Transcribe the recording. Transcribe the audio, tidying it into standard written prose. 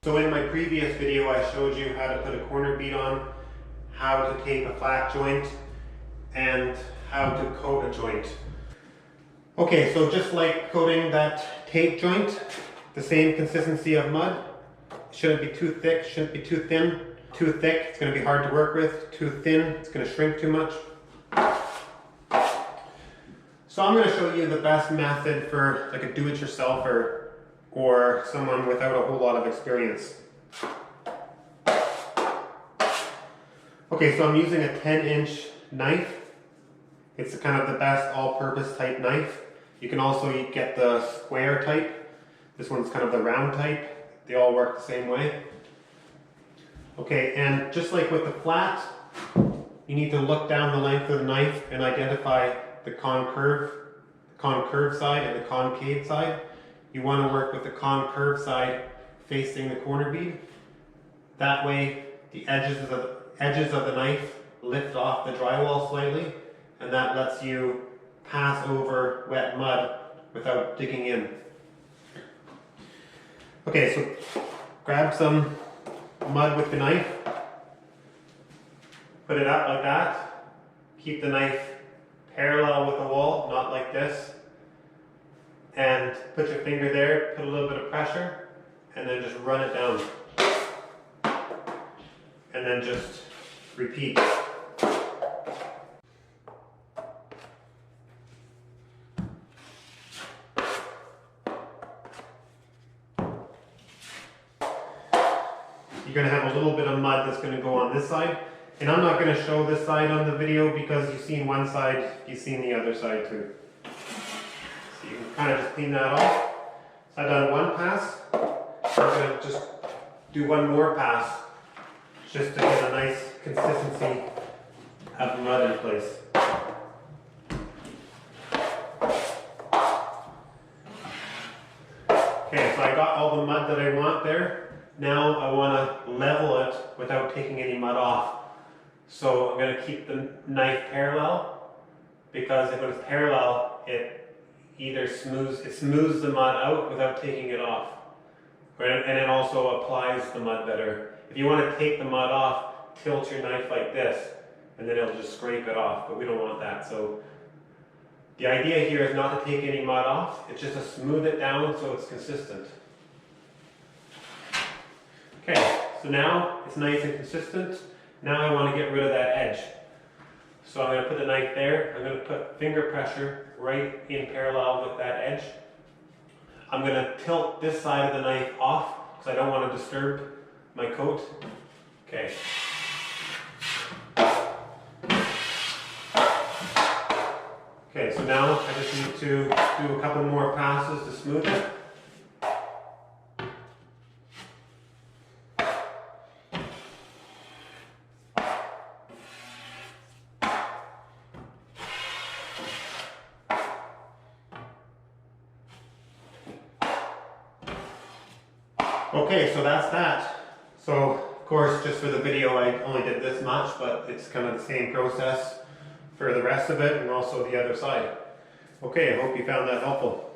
So in my previous video I showed you how to put a corner bead on, how to tape a flat joint, and how to coat a joint. Okay, so just like coating that tape joint, the same consistency of mud. Shouldn't be too thick, shouldn't be too thin. Too thick, it's going to be hard to work with. Too thin, it's going to shrink too much. So I'm going to show you the best method for like a do-it-yourselfer or someone without a whole lot of experience. Okay, so I'm using a 10-inch knife. It's kind of the best all-purpose type knife. You can also get the square type. This one's kind of the round type. They all work the same way. Okay, and just like with the flat, you need to look down the length of the knife and identify the concave side and the concave side. You want to work with the concave side facing the corner bead. That way the edges of the knife lift off the drywall slightly, and that lets you pass over wet mud without digging in. Okay, so grab some mud with the knife, put it up like that, keep the knife parallel with the wall, not like this, and put your finger there, put a little bit of pressure, and then just run it down. And then just repeat. You're going to have a little bit of mud that's going to go on this side. And I'm not going to show this side on the video because you've seen one side, you've seen the other side too. So you can kind of just clean that off. So I've done one pass. I'm going to just do one more pass just to get a nice consistency of the mud in place. Okay, so I got all the mud that I want there. Now I want to level it without taking any mud off. So I'm going to keep the knife parallel, because if it's parallel, it either smooths the mud out without taking it off. And it also applies the mud better. If you want to take the mud off, tilt your knife like this, and then it'll just scrape it off, but we don't want that. So the idea here is not to take any mud off, it's just to smooth it down so it's consistent. Okay, so now it's nice and consistent. Now I want to get rid of that edge. So I'm going to put the knife there. I'm going to put finger pressure right in parallel with that edge. I'm going to tilt this side of the knife off because I don't want to disturb my coat. Okay. Okay, so now I just need to do a couple more passes to smooth it. Okay, so that's that. So, of course, just for the video I only did this much, but it's kind of the same process for the rest of it and also the other side. Okay, I hope you found that helpful.